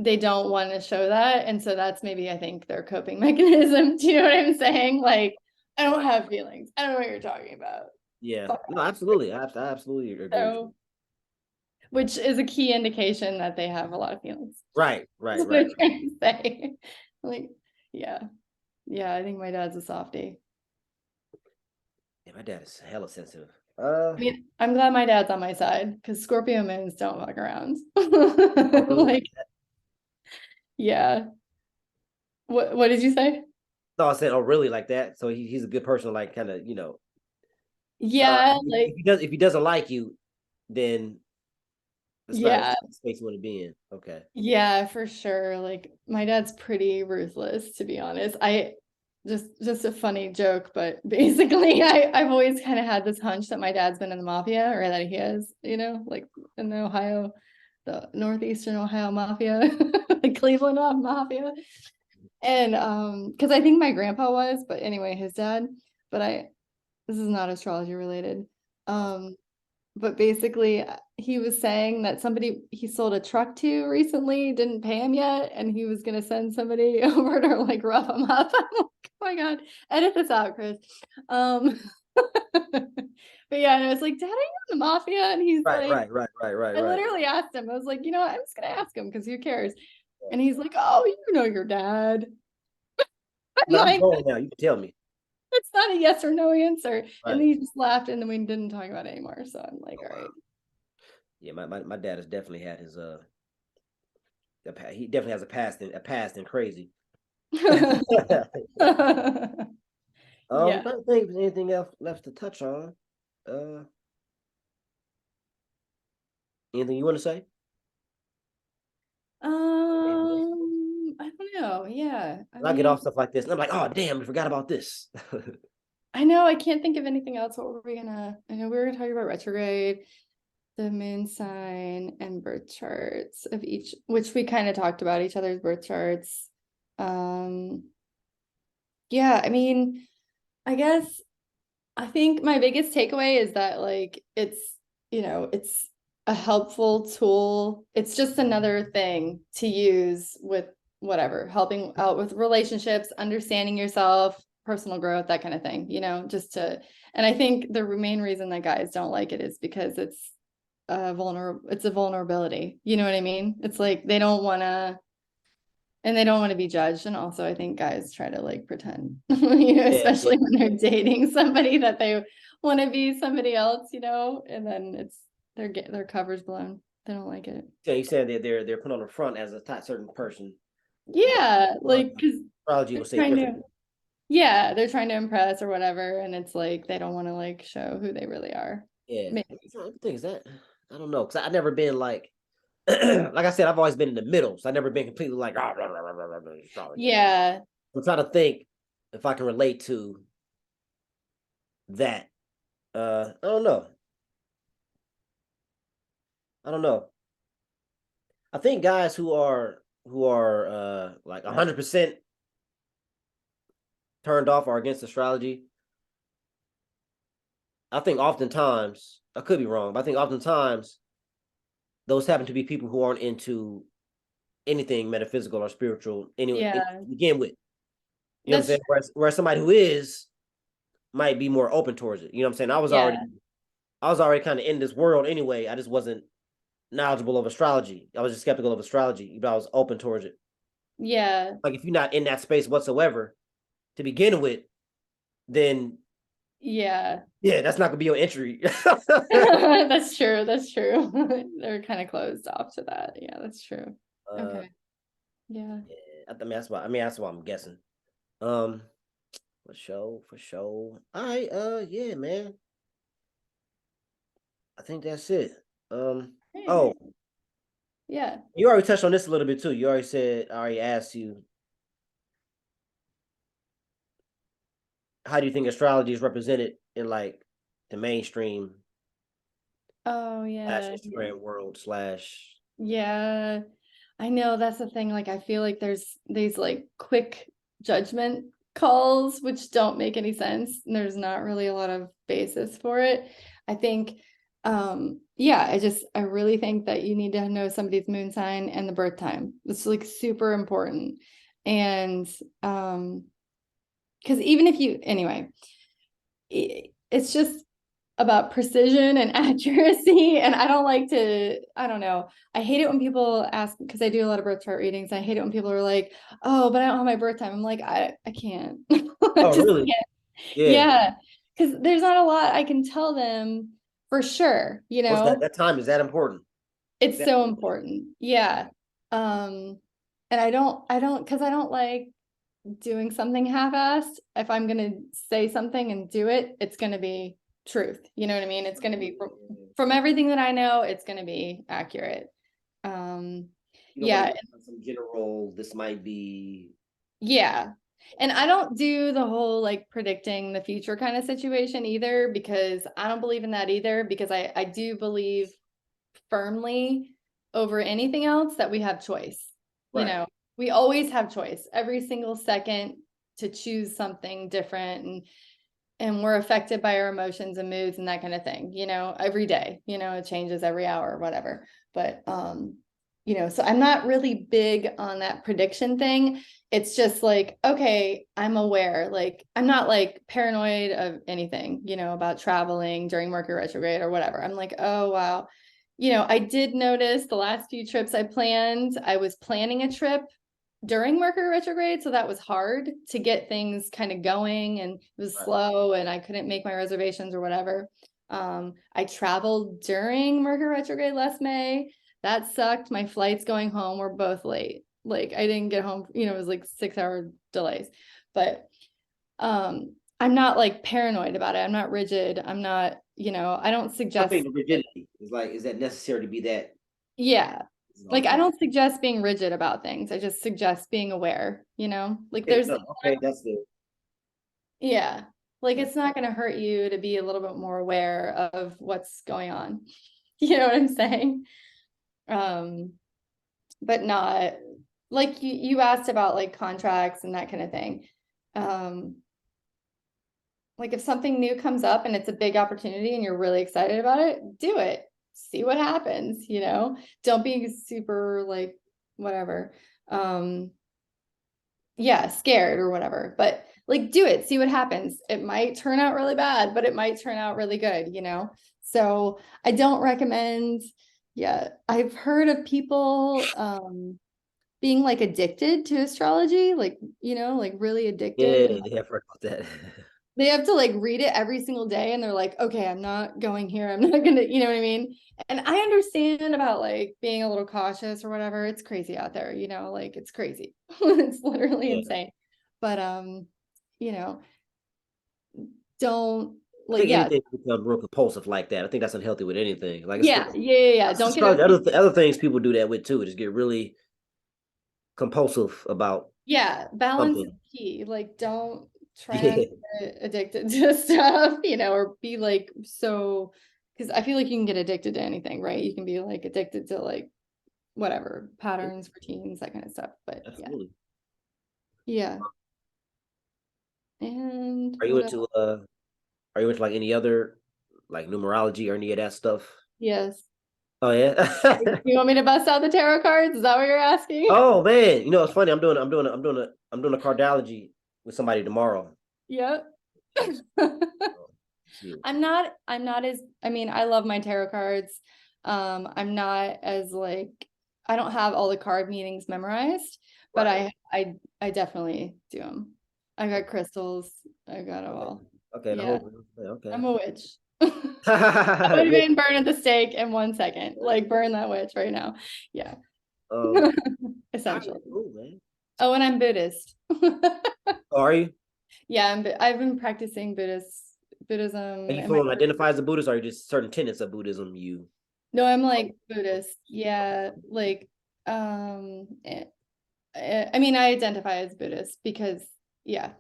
they don't want to show that. And so that's maybe, I think, their coping mechanism. Do you know what I'm saying? Like, I don't have feelings. I don't know what you're talking about. Yeah. Fuck No, off. absolutely. I absolutely agree with you. So, which is a key indication that they have a lot of feelings. Right, That's right, what I'm right. trying to say. Like, yeah. Yeah, I think my dad's a softie. Yeah, my dad is hella sensitive. I mean, I'm glad my dad's on my side because Scorpio moons don't fuck around. Oh, really like Like, that? yeah. What did you say? No, I said, oh, really like that? So he's a good person, like kind of, Yeah, like, if he doesn't like you, then it's yeah, not the space you want to be in. Okay. yeah, for sure. Like my dad's pretty ruthless, to be honest. I just a funny joke, but basically I've always kind of had this hunch that my dad's been in the mafia or that he is, like in the Ohio, the Northeastern Ohio Mafia, the Cleveland Mafia. And because I think my grandpa was, but anyway, his dad, but this is not astrology related. Um, but basically he was saying that somebody he sold a truck to recently didn't pay him yet, and he was gonna send somebody over to like rough him up. I'm like, oh my god, edit this out, Chris. Um, but yeah, and I was like, Dad, are you in the mafia? And he's Right, like, right, right, right, right, I right. literally asked him, I was like, I'm just gonna ask him because who cares? And he's like, oh, your dad. I'm No, I'm like, grown now. You can tell me. it's not a yes or no answer. And Right. then he just laughed, and then we didn't talk about it anymore. So I'm like, Oh, all wow. right. Yeah, my dad has definitely had his he definitely has a past and crazy. Yeah. Trying to think if there's anything else left to touch on. Uh, Anything you want to say? I don't know. Yeah. I I get mean, off stuff like this, and I'm like, oh damn, I forgot about this. I know I can't think of anything else. What were we I know we were gonna talk about retrograde, the moon sign, and birth charts of each, which we kind of talked about each other's birth charts. Um, yeah, I mean, I guess I think my biggest takeaway is that like it's a helpful tool. It's just another thing to use with whatever, helping out with relationships, understanding yourself, personal growth, that kind of thing, just to, and I think the main reason that guys don't like it is because it's a vulnerability. You know what I mean? It's like they don't want to be judged. And also I think guys try to like pretend, Yeah, yeah. especially when they're dating somebody that they want to be somebody else, and then their cover's blown. They don't like it. So you said that they're put on the front as a certain person, but Yeah, like because astrology they're will say trying different. to, yeah, they're trying to impress or whatever, and it's like they don't want to like show who they really are. Yeah, Maybe. I think is that I don't know because I've never been like like I said, I've always been in the middle, so I've never been completely like astrology. Yeah, I'm trying to think if I can relate to that. I don't know. I don't know. I think guys who are like 100% turned off or against astrology. I think oftentimes I could be wrong, but I think oftentimes those happen to be people who aren't into anything metaphysical or spiritual yeah, to begin with. You know what I'm that's saying? Whereas somebody who is might be more open towards it. You know what I'm saying? yeah, I was already kind of in this world anyway. I just wasn't knowledgeable of astrology. I was just skeptical of astrology, but I was open towards it. yeah, Like if you're not in that space whatsoever to begin with, then yeah. yeah, that's not gonna be your entry. That's true. That's true. They're kind of closed off to that. Yeah, that's true. uh, Okay. Yeah. yeah, that's why I'm guessing. Um, for sure, for sure. All right, yeah, man. I think that's it. Hey, Oh, man. Yeah. you already touched on this a little bit too. You already said, I already asked you, how do you think astrology is represented in like the mainstream Oh, slash yeah. Yeah. Instagram world slash Yeah. I know that's the thing. Like, I feel like there's these like quick judgment calls, which don't make any sense. And there's not really a lot of basis for it. I think, yeah, I really think that you need to know somebody's moon sign and the birth time. It's like super important. And, because even if you, anyway, it's just about precision and accuracy. And I don't like to, I don't know. I hate it when people ask, because I do a lot of birth chart readings. I hate it when people are like, oh, but I don't have my birth time. I'm like, I can't. I Oh, just really? can't. Yeah. Yeah. Because there's not a lot I can tell them for sure, you What's that? know? That time is that important? It's That, so important. Yeah. And because I don't like doing something half-assed. If I'm gonna say something and do it, it's gonna be truth. You know what I mean? It's gonna be from everything that I know, it's gonna be accurate. you don't want to Yeah, give some general. This might be. yeah. And I don't do the whole like predicting the future kind of situation either, because I don't believe in that either, because I do believe firmly over anything else that we have choice. You Right. know, we always have choice every single second to choose something different, and we're affected by our emotions and moods and that kind of thing, you know, every day, you know, it changes every hour or whatever. But you know, so I'm not really big on that prediction thing. It's just like, okay, I'm aware. Like, I'm not like paranoid of anything, you know, about traveling during Mercury retrograde or whatever. I'm like, oh wow. You know, I did notice the last few trips I planned, I was planning a trip during Mercury retrograde, so that was hard to get things kind of going, and it was Right. slow and I couldn't make my reservations or whatever. I traveled during Mercury retrograde last May. That sucked. My flights going home were both late. Like I didn't get home, you know, it was like 6 hour delays. But I'm not like paranoid about it. I'm not rigid. I'm not, you know, I don't I think suggest the it. rigidity is like, is that necessary to be that? Yeah. Is it all Like I time? don't suggest being rigid about things. I just suggest being aware, you know? Like Yeah, there's no, okay, that's the. yeah. Like That's, it's not going to hurt you to be a little bit more aware of what's going on. You know what I'm saying? Um, but not like you asked about like contracts and that kind of thing. Um, like if something new comes up and it's a big opportunity and you're really excited about it, do it. See what happens, you know? Don't be super like whatever. Um, yeah, scared or whatever, but like do it, see what happens. It might turn out really bad, but it might turn out really good, you know? So I don't recommend, yeah, I've heard of people being like addicted to astrology, like, you know, like really addicted. yeah, And yeah, I've heard about that. they have to like read it every single day and they're like, okay, I'm not going here. I'm not gonna, you know what I mean? And I understand about like being a little cautious or whatever. It's crazy out there, you know, like it's crazy. It's literally Yeah. insane. But you know, don't I like, think yeah, anything becomes real compulsive like that. I think that's unhealthy with anything. Like it's yeah, yeah, yeah, yeah. not just Don't get astrology. OCD. Other things people do that with too. Just get really compulsive about Yeah, balance is something. key. Like, don't try not Yeah, to get addicted to stuff, you know, or be like so, because I feel like you can get addicted to anything, right? You can be like addicted to like whatever patterns, routines, that kind of stuff. But yeah, absolutely. yeah. And Are you what else? into are you into like any other like numerology or any of that stuff? Yes. Oh yeah. You want me to bust out the tarot cards? Is that what you're asking? Oh man, you know it's funny. I'm doing a cardology with somebody tomorrow. Yep. She's she I'm not as, I mean, I love my tarot cards. I'm not as like, I don't have all the card meanings memorized, but right. I definitely do them. I got crystals. I got it Okay. all. Okay. The Yeah, whole okay. I'm a witch. I would have Yeah. been burned at the stake in 1 second. Like burn that witch right now. Yeah. Um. All right, Essentially. cool, man. Oh, and I'm Buddhist. Oh, are you? Yeah, I've been practicing Are Buddhism you in my feeling identify as a Buddhist, or are you just certain tenets of Buddhism you? no, I'm like Buddhist. Yeah, like I mean, I identify as Buddhist because yeah,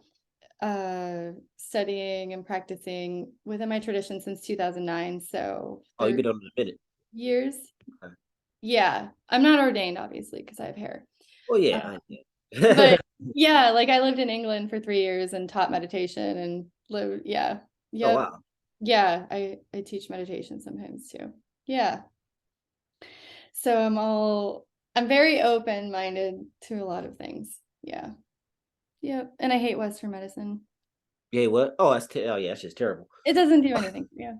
studying and practicing within my tradition since 2009, so Oh, you've 30 been on it a minute. years. Okay. Yeah, I'm not ordained obviously because I have hair. Well, Uh, yeah, yeah. But yeah, like I lived in England for 3 years and taught meditation and lived, yeah. Oh Yep. wow. Yeah, I teach meditation sometimes too. Yeah. So I'm very open-minded to a lot of things. Yeah. Yep. And I hate Western medicine. Yeah, what? Oh, oh yeah, that's just terrible. It doesn't do anything for you.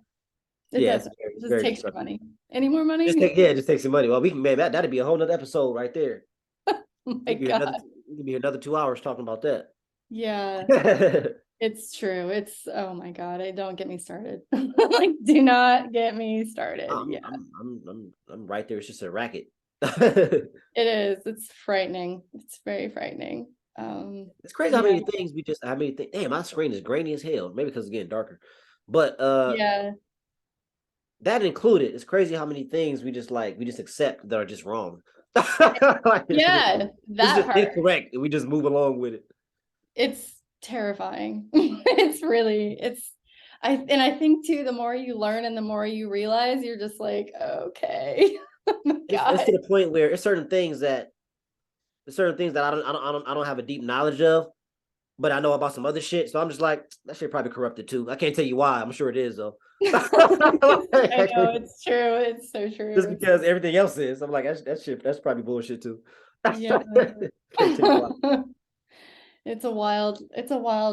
It Yeah, doesn't. It it's just very takes your destructive. money. Any more Just money? take yeah, just take some money. Well, we can man, that'd be a whole nother episode right there. Oh my We could be another God. we could be another 2 hours talking about that. Yeah. It's true. It's, oh my God, I don't get me started. Like, do not get me started. I'm Yeah, I'm I'm I'm right there. It's just a racket. it is. It's frightening. It's very frightening. It's crazy how Yeah, many things we just how many things. Damn, my screen is grainy as hell. Maybe because it's getting darker. But yeah, that included, it's crazy how many things we just accept that are just wrong. Like, yeah, it's that just part. incorrect, and we just move along with it. It's terrifying. It's really, and I think too, the more you learn and the more you realize, you're just like, okay, oh my It's God. to the point where it's certain things that I don't have a deep knowledge of, but I know about some other shit. So I'm just like, that shit probably corrupted too. I can't tell you why. I'm sure it is though. I know, it's true. It's so Just true. because everything else is, I'm like, that shit, that's probably bullshit too. Yeah. Can't tell you why. It's a wild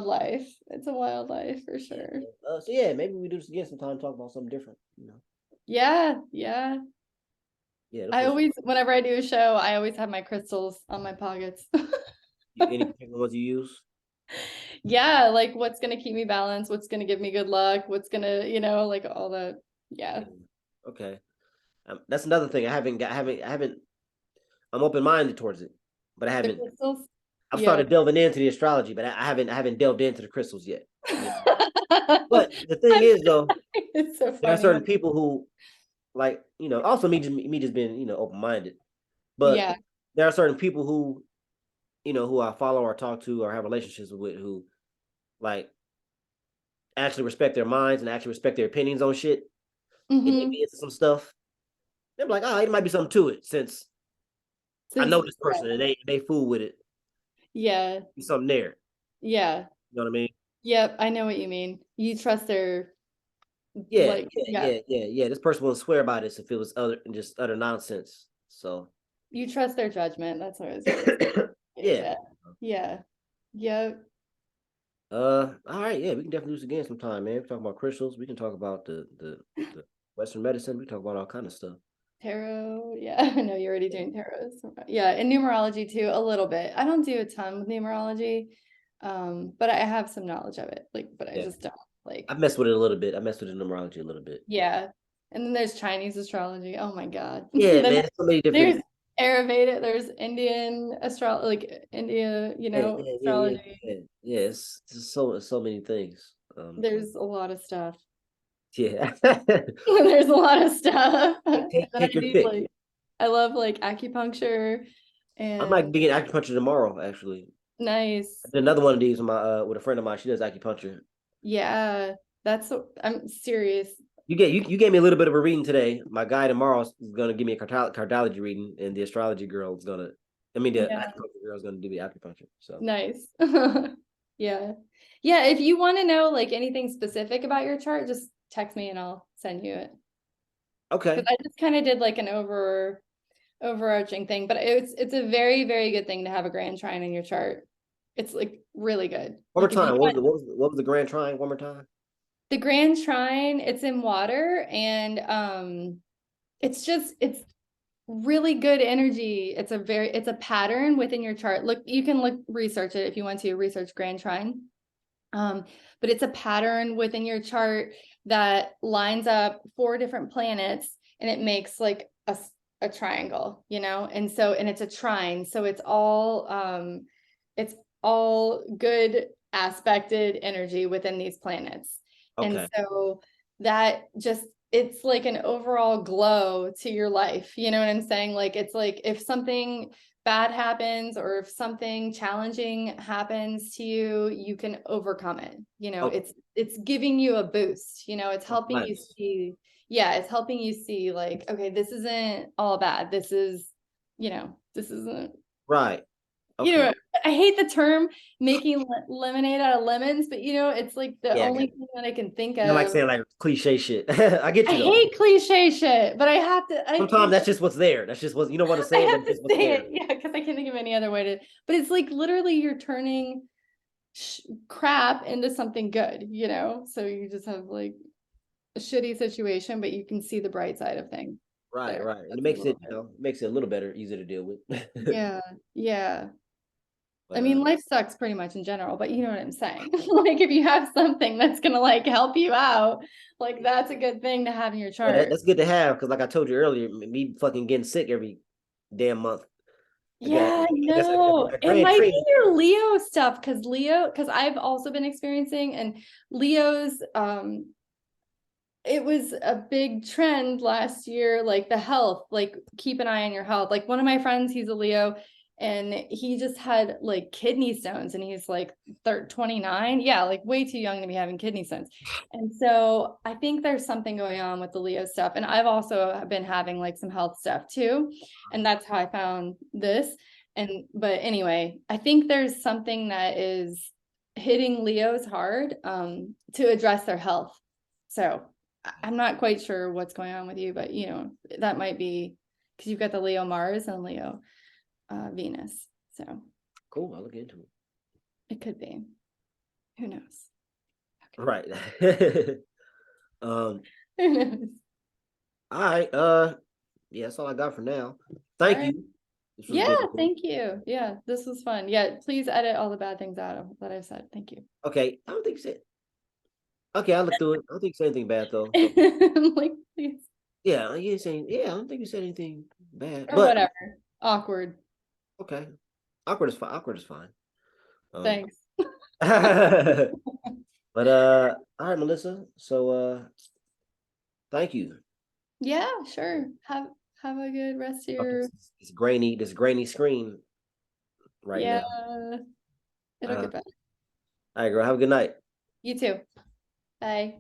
life. It's a wild life for Yeah. sure. So yeah, maybe we do this again sometime. Talk about something different. You know. Yeah, yeah. Yeah, I for sure. always, whenever I do a show, I always have my crystals on my pockets. Any particular ones you use? Yeah, like what's gonna keep me balanced, what's gonna give me good luck, what's gonna, like all that. Yeah. Yeah. Okay. That's another thing. I haven't. I'm open minded towards it, but I The haven't. crystals? I've Yeah. started delving into the astrology, but I haven't delved into the crystals yet. Yeah. I'm But the thing is, though, It's so there are funny. certain people who like, also me just being, open minded. But Yeah. there are certain people who, who I follow or talk to or have relationships with who like actually respect their minds and actually respect their opinions on shit. And they Hmm. be into some stuff. They're like, oh, it might be something to it since I Since, know this yeah. person and they fool with it. Yeah. Be something there. Yeah. You know what I mean? Yep, I know what you mean. You trust their, Yeah, like, yeah, yeah, yeah, yeah, yeah. This person won't swear about this if it was just utter nonsense. So you trust their judgment. That's what I was gonna say. yeah. Yeah. Yeah. Yep. All right, yeah, we can definitely do this again sometime, man. We talk about crystals. We can talk about the Western medicine. We talk about all kind of stuff. Tarot. Yeah. I know you're already doing tarot. So, yeah. And numerology too, a little bit. I don't do a ton with numerology. But I have some knowledge of it. Like, but I Yeah, just don't I like, messed with it a little bit. I messed with the numerology a little bit. yeah. And then there's Chinese astrology. Oh my God. Yeah, Then man, so many there's different. Ayurveda, there's Indian like India, Yeah, yeah, yeah, yeah, astrology. yeah. Yeah, it's just so many things. There's a lot of stuff. Yeah. There's a lot of stuff. And then Take I your do pick. like, I love like acupuncture I might and be getting acupuncture tomorrow. Actually, I nice. did another one of these with my with a friend of mine. She does acupuncture. Yeah, I'm serious. You gave me a little bit of a reading today. My guy tomorrow is gonna give me a cardiology reading, and the astrology girl is gonna. I mean, the Yeah, acupuncture girl is gonna do the acupuncture. So nice. Yeah. Yeah, if you want to know like anything specific about your chart, just text me and I'll send you it. okay. Because I just kind of did like an overarching thing, but it's a very, very good thing to have a grand trine in your chart. It's like really good. One more Like if you time. want What was the grand trine? One more time. the grand trine, it's in water and it's really good energy. It's a pattern within your chart. Look, you can research it if you want to research grand trine. But it's a pattern within your chart that lines up 4 different planets and it makes like a triangle, and it's a trine. So it's all good aspected energy within these planets. And Okay. so that just it's like an overall glow to your life. You know what I'm saying? Like it's like if something bad happens or if something challenging happens to you, you can overcome it. Okay. It's giving you a boost, it's Oh, helping you nice. see, yeah, it's helping you see like, okay, this isn't all bad. This is, this isn't Right. You Okay. know, I hate the term making lemonade out of lemons, but it's like the Yeah, only thing that I can think you like of. saying like cliche shit. I get I you though. hate cliche shit, but I have to. Sometimes that's just what's there. That's just what you don't want to I say it, but have it's to just what's say there. it, yeah, because I can't think of any other way to. But it's like literally you're turning crap into something good, So you just have like a shitty situation, but you can see the bright side of things. Right, There, right. And it that's a makes little it, bit. makes it a little better, easier to deal with. Yeah, yeah. I But mean, life sucks pretty much in general, but you know what I'm saying. Like if you have something that's gonna like help you out, like that's a good thing to have in your yeah, chart. that's good to have because, like I told you earlier, me fucking getting sick every damn month. I got, Yeah, I guess no, a it grand might be treat. your Leo stuff because I've also been experiencing and Leo's it was a big trend last year, like the health, like keep an eye on your health. Like one of my friends, he's a Leo, and he just had like kidney stones, and he's like 29. Yeah, like way too young to be having kidney stones. And so I think there's something going on with the Leo stuff. And I've also been having like some health stuff too. And that's how I found this. But anyway, I think there's something that is hitting Leos hard to address their health. So I'm not quite sure what's going on with you, but that might be because you've got the Leo Mars and Leo Venus. So Cool, I'll look into it. it could be. Who knows? Right. um, Who knows? all right. Yeah, that's all I got for now. All Thank right. you. This was Yeah, good. thank you. Yeah, this was fun. Yeah, please edit all the bad things out of that I've said. Thank you. Okay, I don't think you said. Okay, I'll look through it. I don't think you said anything bad though. So Like, please. yeah, you ain't saying. Yeah, I don't think you said anything bad. Or But whatever. Awkward. okay, awkward is fine. Awkward is fine. Um, Thanks. but all right, Melissa. So thank you. Yeah, sure. Have a good rest of Okay, your this grainy screen right yeah, now. it'll Uh, get better. all right, girl. Have a good night. You too. Bye.